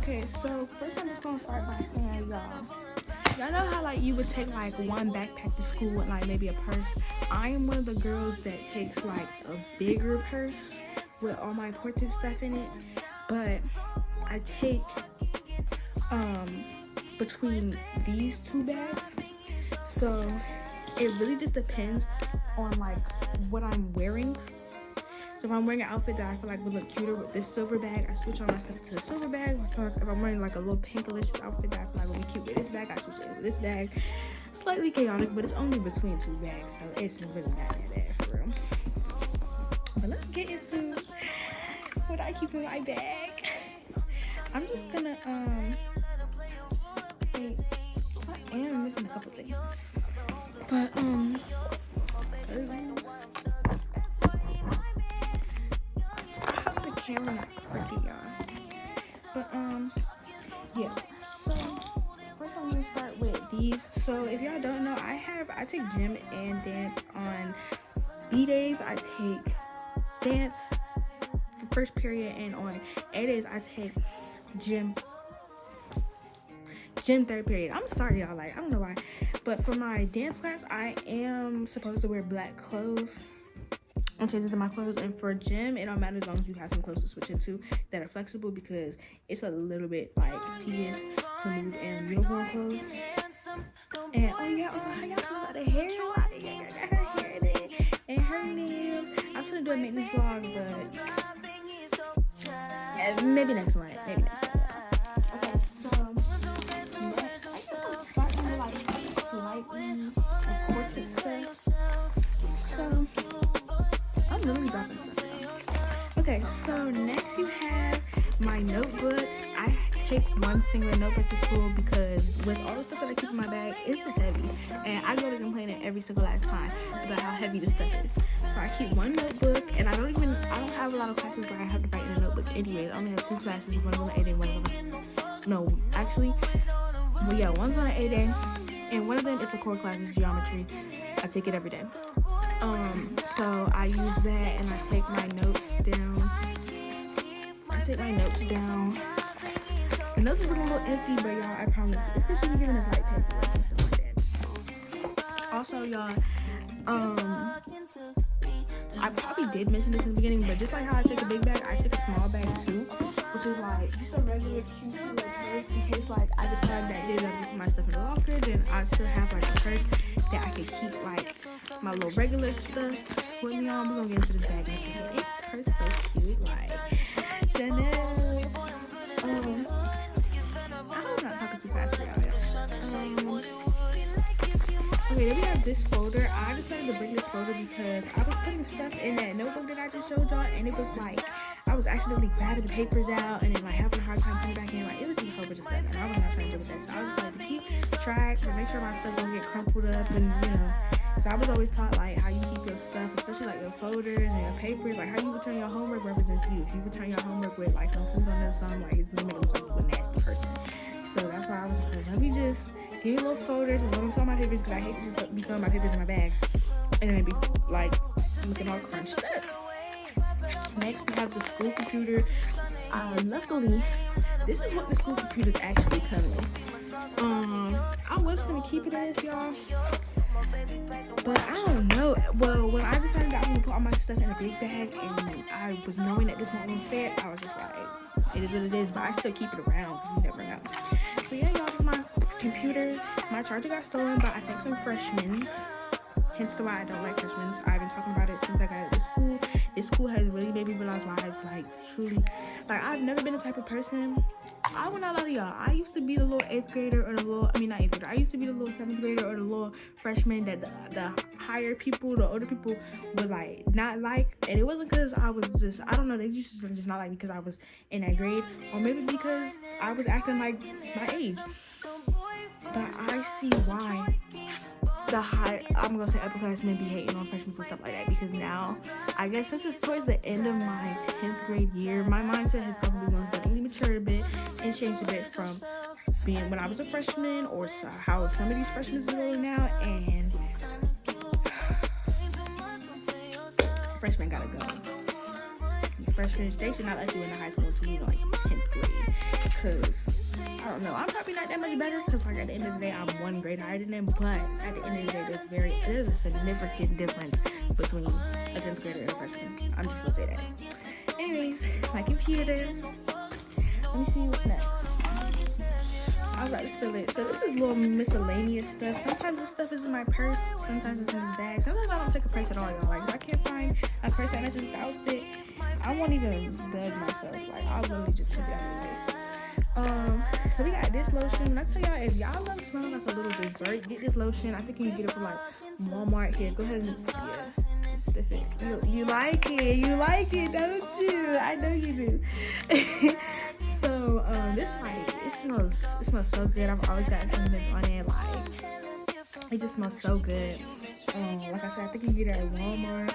Okay, so first I'm just gonna start by saying, y'all know how like you would take like one backpack to school with like maybe a purse. I am one of the girls that takes like a bigger purse with all my important stuff in it, but I take between these two bags. So it really just depends on like what I'm wearing. So if I'm wearing an outfit that I feel like would look cuter with this silver bag, I switch all my stuff to the silver bag. If I'm wearing like a little pink delicious outfit that I feel like would be cute with this bag, I switch it to this bag. Slightly chaotic, but it's only between two bags, so it's really not that bad for real. But let's get into what I keep in my bag. I'm just gonna wait, I am missing a couple things. But camera not crooked, y'all. But yeah. So first I'm gonna start with these. So if y'all don't know, I take gym and dance on B days. I take dance for first period, and on A days I take gym third period. I'm sorry, y'all. Like I don't know why, but for my dance class, I am supposed to wear black clothes. I'm changing to my clothes, and for gym, it don't matter as long as you have some clothes to switch into that are flexible, because it's a little bit like tedious to move in uniform clothes. And oh yeah, also how y'all feel about the hair? Like, I got her hair in it and her nails. I was gonna do a maintenance vlog, but maybe next month. Maybe next month. Okay, so next I think I'm starting with like slightly important stuff. So I'm really dropping stuff now. Okay, so next you have my notebook. I take one single notebook to school because with all the stuff that I keep in my bag, it's just heavy. And I go to complaining every single last time about how heavy this stuff is. So I keep one notebook, and I don't have a lot of classes where I have to write in a notebook anyway. I only have 2 classes, one of them on 8 day, one of them. No, actually, well yeah, one's on an 8 day, and one of them is a core class, it's geometry. I take it every day. So I use that, and I take my notes down. The notes is a little empty, but y'all, I promise, especially giving us like paperwork and stuff like that. Also, y'all, I probably did mention this in the beginning, but just like how I take a big bag, I take a small bag too, which is like just a regular cute little purse in case like I decide that day that I put my stuff in the locker, then I still have like a purse that I can keep like my little regular stuff with me on. We're gonna get into this bag in a second. This purse is so cute, like Chanel. I hope I'm not talking too fast for y'all. Okay, then we have this folder. I decided to bring this folder because I was putting stuff in that notebook that I just showed y'all, and it was like I was accidentally grabbing the papers out and then like having a hard time putting back in. Like it was just a whole bunch of stuff, and I was not trying to do with that. So I was like to keep track to make sure my stuff don't get crumpled up, and you know. So I was always taught like how you keep your stuff, especially like your folders and your papers, like how you return your homework represents you. If you return your homework with like some food on this, like it's gonna make it look like you're a nasty person. So that's why I was just like, let me just give you little folders and let them throw my papers, because I hate to just be throwing my papers in my bag and then be like looking all crunched up. Next we have the school computer. Luckily, this is what the school computer is actually coming with. I was gonna keep it as y'all, but I don't know. Well, when I decided that I was gonna put all my stuff in a big bag, and I was knowing that this one won't fit, I was just like, it is what it is. But I still keep it around because you never know. So yeah, y'all, this is my computer. My charger got stolen by I think some freshmen. Hence the why I don't like freshmen. I've been talking about it since I got out of school. This school has really made me realize why I've like truly, like I've never been the type of person. I will not lie to y'all. I used to be the little 8th grader or the little, I mean not 8th grader. I used to be the little 7th grader or the little freshman that the higher people, the older people would like not like. And it wasn't because I was just, I don't know, they used to just not like me because I was in that grade, or maybe because I was acting like my age. But I see why I'm gonna say upperclassmen be hating on freshmen and stuff like that, because now I guess since it's towards the end of my 10th grade year, my mindset has probably most definitely matured a bit and changed a bit from being when I was a freshman, or how some of these freshmen are rolling now, and freshmen gotta go. freshman, they should not let you into high school until you like 10th grade. Because I don't know, I'm probably not that much better because like at the end of the day I'm one grade higher than them, but at the end of the day there's a significant difference between a 10th grader and a freshman. I'm just gonna say that. Anyways, my computer. Let me see what's next. I was about to spill it. So this is little miscellaneous stuff. Sometimes this stuff is in my purse. Sometimes it's in the bag. Sometimes I don't take a purse at all, y'all. Like if I can't find a purse that matches the outfit, I won't even judge myself. Like I'll literally just put it out of this. So we got this lotion. When I tell y'all, if y'all love smelling like a little dessert, get this lotion. I think you can get it from like Walmart. Here, go ahead and stiff it. You like it, don't you? I know you do. So this like it smells so good. I've always gotten something that's on it. Like it just smells so good. Like I said, I think you can get it at Walmart.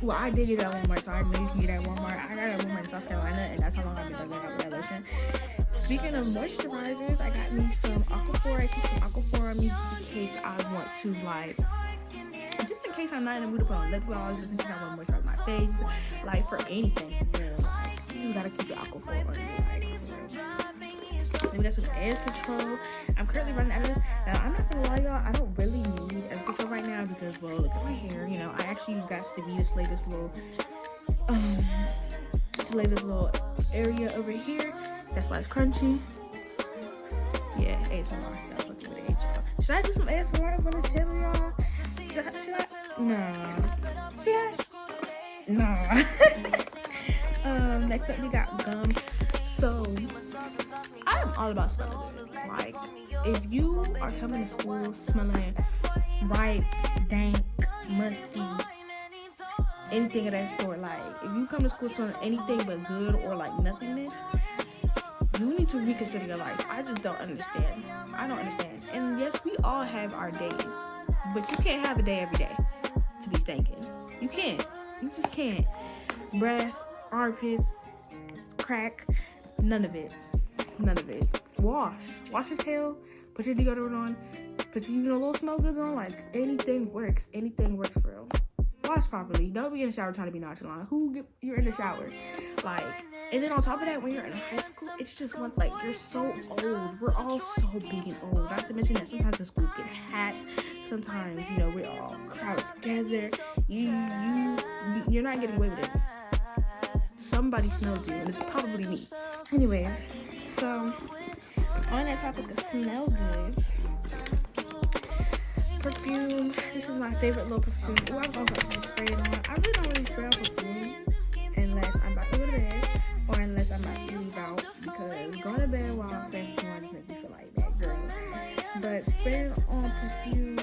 Well, I did get it at Walmart, so I know you can get it at Walmart. I got it at Walmart in South Carolina, and that's how long I've been doing with that lotion. Speaking of moisturizers, I got me some Aquaphor. I keep some Aquaphor on me just in case I want to just in case I'm not in the mood to put on lip gloss, just in case I want to moisturize my face, like for anything. You gotta keep the Aquaphor on you. Then we got some edge control. I'm currently running out of this. Now I'm not gonna lie, y'all. I don't really need edge control right now because, well, look at my hair. You know, I actually got Stevie to slay this little area over here. That's why it's crunchy. Yeah, ASMR. That's what do with H. Should I do some ASMR for the channel, y'all? Should I? No. Should I? No. Next up we got gum. So I'm all about smelling good. Like if you are coming to school smelling ripe, dank, musty, anything of that sort, like if you come to school smelling anything but good or like nothingness, you need to reconsider your life. I just don't understand. I don't understand. And yes, we all have our days, but you can't have a day every day to be stinking. You can't. You just can't. Breath, armpits, crack, none of it. Wash your tail, put your deodorant on, put your little smell goods on. Like anything works for real. Wash properly. Don't be in the shower trying to be nonchalant. You're in the shower, like, and then on top of that, when you're in high school, it's just one, like, you're so old. We're all so big and old. Not to mention that sometimes the schools get hacked. Sometimes, you know, we're all crowded together. You're not getting away with it. Somebody smells you, and it's probably me. Anyways, so on that topic of smell goods, perfume. This is my favorite little perfume. Oh, I'm going to just spray it on. I really don't really spray on perfume unless I'm about to go to bed or unless I'm about to leave out, because going to bed while I'm spraying perfume just makes me feel like that girl. But spraying on perfume,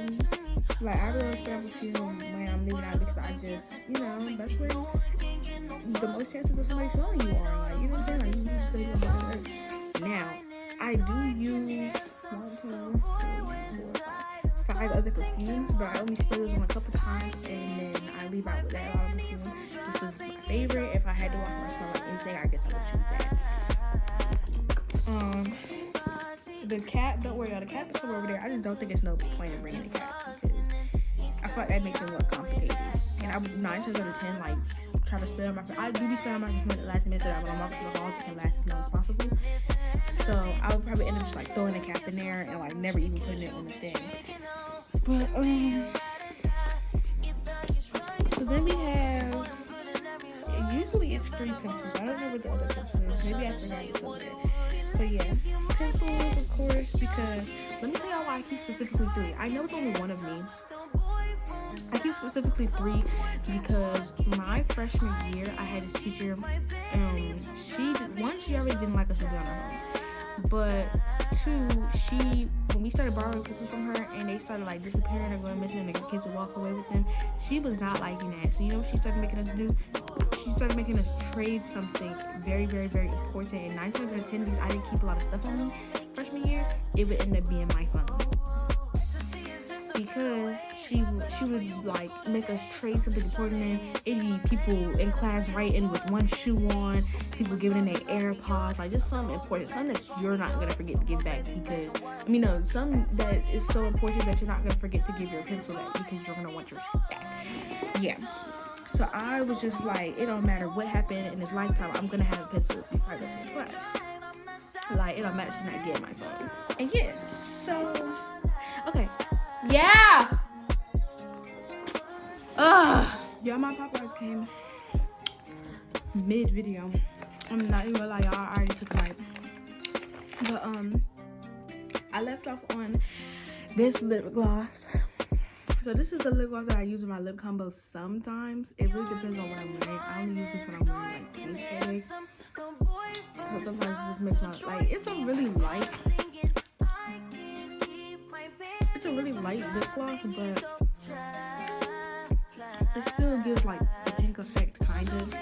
like I really spray on perfume when I'm leaving out, because I just, you know, that's when the most chances of somebody smelling you are. Like, you know what I'm saying? Like, you just gonna be on the earth. Now, I do use 5 other perfumes, but I only spray those on a couple times, and then I leave out with that a lot of perfume just because it's my favorite. If I had to walk around smell like anything, I guess I would choose that. The cap, don't worry, y'all. The cap is somewhere over there. I just don't think there's no point in bringing the cap because I feel like that makes it more complicated. And I would 9 times out of 10, like, try to spray on my perfume. I do be spraying on my perfume at the last minute so that when I'm walking through the halls, it can last as long as possible. So I would probably end up just like throwing the cap in there and like never even putting it on the thing. But so then we have, usually it's 3 pencils. I don't know what the other pencil is. Maybe I forgot it's over there. But yeah, pencils, of course, because let me tell y'all why I keep specifically 3. I know it's only one of me. I keep specifically 3 because my freshman year I had this teacher, she already didn't like us to be on her own. But 2, when we started borrowing pencils from her and they started like disappearing or going missing and the kids would walk away with them, she was not liking that. So you know what she started making us do? She started making us trade something very, very, very important. And 9 times out of 10, because I didn't keep a lot of stuff on me freshman year, it would end up being my phone. Because she would like make us trade something important in. It'd be people in class writing with one shoe on, people giving in their AirPods, like just something important, something that you're not gonna forget to give back, because something that is so important that you're not gonna forget to give your pencil back because you're gonna want your shit back. Yeah. So I was just like, it don't matter what happened in this lifetime, I'm gonna have a pencil before I go to this class. Like, it don't matter to not get my phone. And yes, so okay, yeah. Y'all, my Popeyes came mid video. I'm not even gonna lie, y'all, I already took a bite. But I left off on this lip gloss. So this is the lip gloss that I use in my lip combo sometimes. It really depends on what I'm wearing. I only use this when I'm wearing like pink headaches. So sometimes this makes my, like, it's a really light lip gloss, but it still gives like the pink effect, kind of.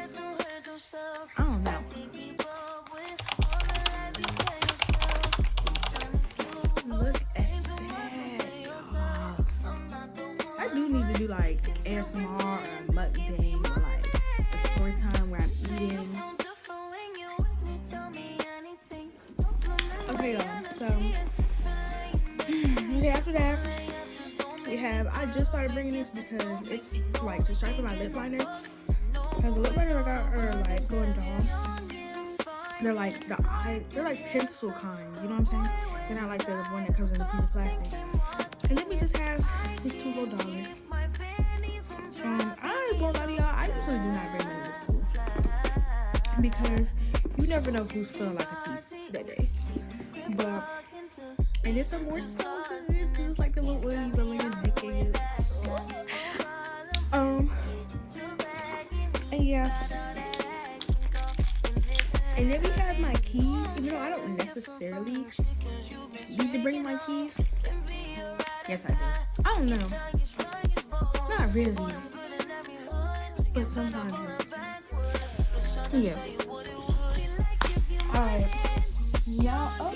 I don't know. Look at that. I do need to do like ASMR or mukbang or like a story time where I'm eating. Okay, y'all. So after that, we have. I just started bringing this because it's like to sharpen my lip liner. Because the lip liner I got are like going down. They're like they're like pencil kind. You know what I'm saying? They're not like the one that comes in a piece of plastic. And then we just have these $2 gold dollars. I won't lie to y'all, I usually do not bring money to school because you never know who's feeling like a thief that day. But and it's a more so good. It's like the little oil you go in your neck and yeah. And then we have my keys. You know, I don't necessarily need to bring my keys. Yes, I do. I don't know. Not really. But sometimes it's... Yeah. Alright. Y'all, oh.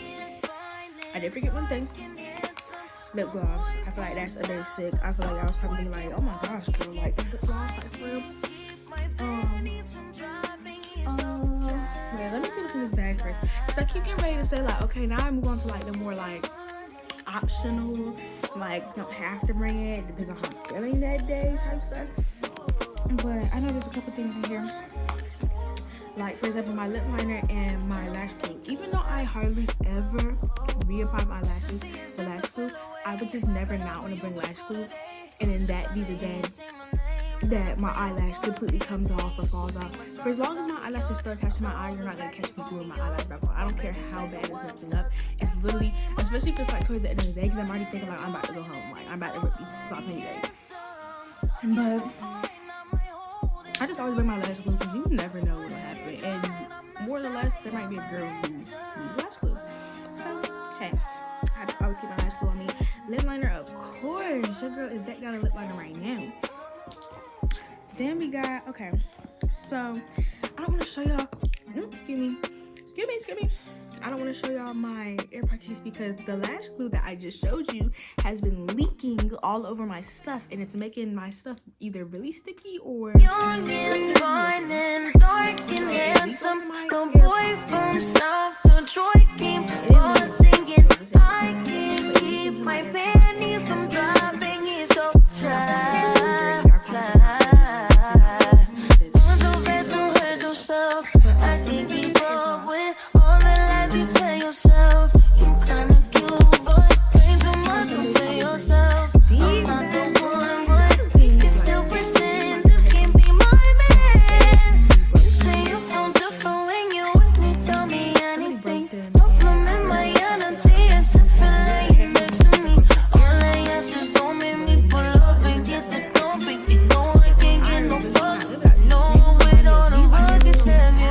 I did forget one thing. Lip gloss. I feel like that's a basic. I feel like I was probably like, oh my gosh, girl, like lip gloss, like for real. Let me see what's in this bag first. So I keep getting ready to say like, okay, now I move on to like the more like optional, like don't have to bring it, depends on how I'm feeling that day type stuff. But I know there's a couple things in here. Like for example, my lip liner and my lash glue. Even though I hardly ever reapply my lashes with lash glue, I would just never not want to bring lash glue. And then that be the day that my eyelash completely comes off or falls off. For as long as my eyelash is still attached to my eye, you're not gonna catch me gluing my eyelash back on. I don't care how bad it's lifting up. It's literally, especially if it's like towards the end of the day, because I'm already thinking like I'm about to go home. Like I'm about to stop anyway. But I just always wear my lash glue because you never know what'll happen. And more or less, there might be a girl who needs lash glue. So hey, I always keep my lash glue on me. Lip liner, of course. Your girl is decked out a lip liner right now. Then we got, okay, so I don't want to show y'all, excuse me, I don't want to show y'all my AirPod case because the lash glue that I just showed you has been leaking all over my stuff and it's making my stuff either really sticky or young and fine and dark and handsome, the boy from South Detroit came on singing, I can't keep my panties from dropping, it's so tight. I can't keep up with all the lies you tell yourself. You kinda cute, but way too much to play yourself. I'm not the one, but you still pretend this can't be my man. You say you feel different when you with me, tell me anything. Compliment my energy, it's different like you're next to me. All I ask is don't make me pull up and get the door, baby. No, I can't get no fucks. No, with all the rugged heavy.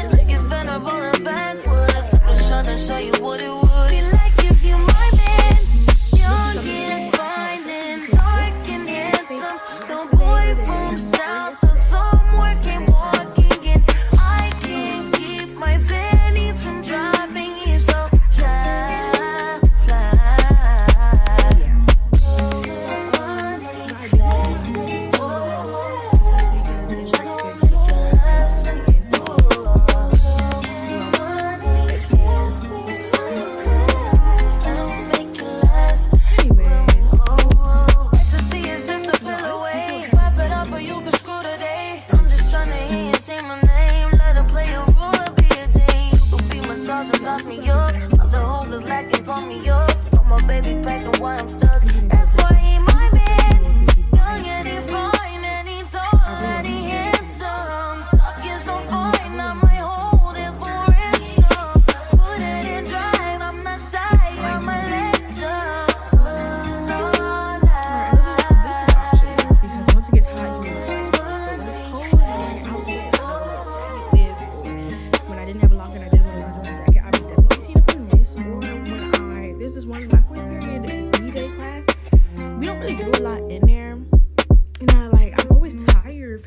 Take it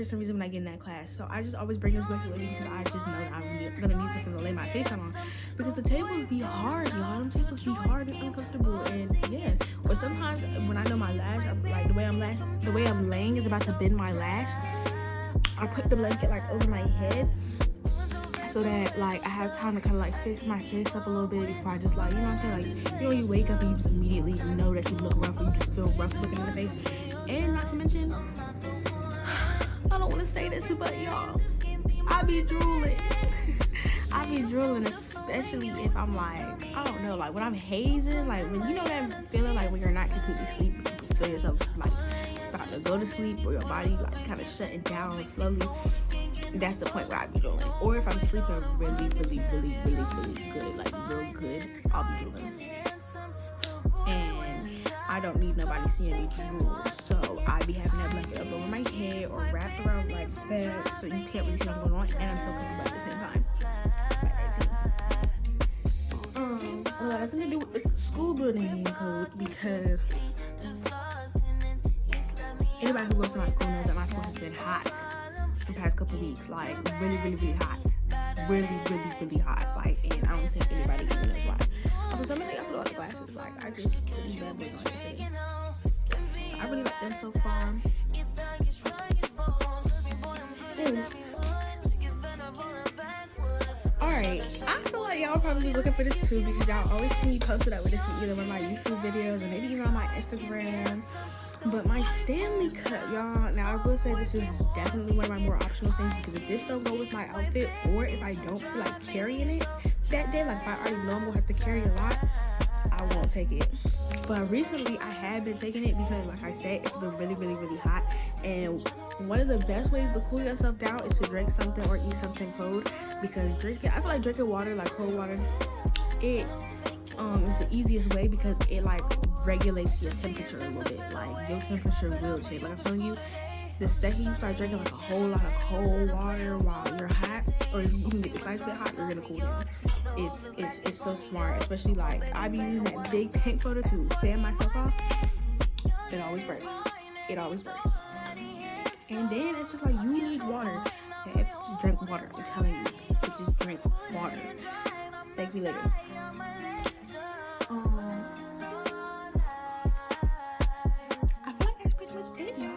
some reason when I get in that class. So I just always bring this blanket with me because I just know that I'm gonna need something to lay my face on. Because the tables be hard, y'all. Them tables be hard and uncomfortable, and yeah. Or sometimes when I know my lash, I'm like the way I'm laying is about to bend my lash. I put the blanket like over my head so that like I have time to kind of like fix my face up a little bit before I just like, you know what I'm saying, like, you know, you wake up and you just immediately know that you look rough, or you just feel rough looking in the face. And not to mention, I don't want to say this, but y'all, I be drooling. I be drooling, especially if I'm like, I don't know, like when I'm hazing, like when you know that feeling like when you're not completely asleep, but you feel yourself like about to go to sleep, or your body like kind of shutting down slowly. That's the point where I be drooling. Or if I'm sleeping really good, like real good, I'll be drooling. And I don't need nobody seeing me drool, so I be having that blanket up over my head or wrapped around like that, so you can't really see what's going on, and I'm still comfortable at the same time. Well, that's something to do with the school building code, because anybody who goes to my school knows that my school has been hot the past couple weeks, like really hot, really hot, like, and I don't think anybody even knows why. Also, some of the other glasses, like, I just really love these glasses. I really like them so far. Alright, I feel like y'all probably be looking for this too, because y'all always see me posted up with this in either one of my YouTube videos or maybe even on my Instagram. But my Stanley cut, y'all, now I will say this is definitely one of my more optional things, because if this don't go with my outfit, or if I don't feel like carrying it that day, like if I already know I'm gonna have to carry a lot, I won't take it. But recently I have been taking it because, like I said, it's been really hot, and one of the best ways to cool yourself down is to drink something or eat something cold, because I feel like drinking water, like cold water, it is the easiest way, because it like regulates your temperature a little bit. Like your temperature will change. Like I'm telling you, the second you start drinking like a whole lot of cold water while you're hot, or if you can get the slightest bit hot, you're gonna cool down. It's so smart, especially like I be using that big pink photo to fan myself off. It always works. It always works. And then it's just like, you need water. Okay, just drink water. I'm telling you, just drink water. Thank you later. I feel like that's pretty much it, y'all.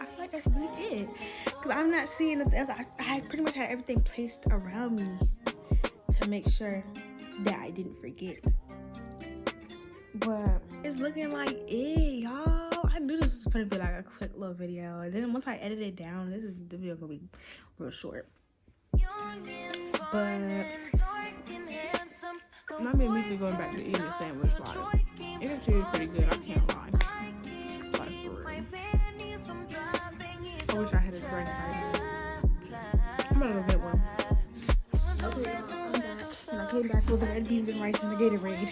I feel like that's really it, because I'm not seeing that. I pretty much had everything placed around me to make sure that I didn't forget. But it's looking like it, y'all. I knew this was gonna be like a quick little video, and then once I edit it down, the video gonna be real short. But my man immediately going back to eating the sandwich. Like, it actually is pretty good, I can't lie. Like, for real. I wish I had a drink right now. I'm gonna go get one. Okay, I'm back. And I came back with the red beans and rice and the Gatorade.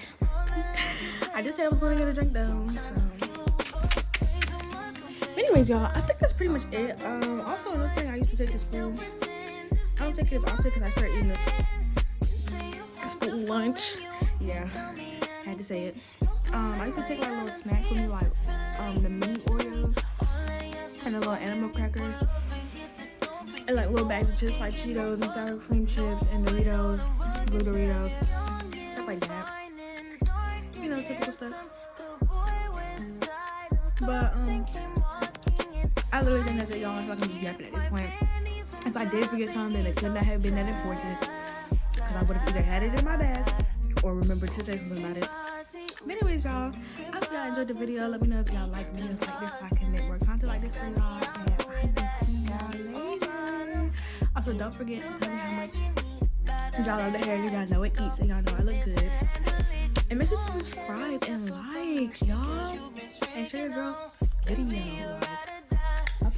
I just said I was going to get a drink though, so. Anyways, y'all, I think that's pretty much it. Also, another thing I used to take to school. I don't take it as often because I started eating this school lunch. Yeah, I had to say it. I used to take like a little snack with me, like the mini Oreos and the little animal crackers, and like little bags of chips like Cheetos and sour cream chips and Doritos, blue Doritos, stuff like that. You know, typical stuff. But I literally think that's it, y'all. So I can be yapping at this point. If I did forget something, it could not have been that important, because I would have either had it in my bag or remembered to say something about it. But anyways, y'all, I hope y'all enjoyed the video. Let me know if y'all like videos like this, so I can make more content like this for y'all. And I will see y'all later. Also, don't forget to tell me how much y'all love the hair. Y'all know it eats, and y'all know I look good. And make sure to subscribe and like, y'all. And share your girl video. Like,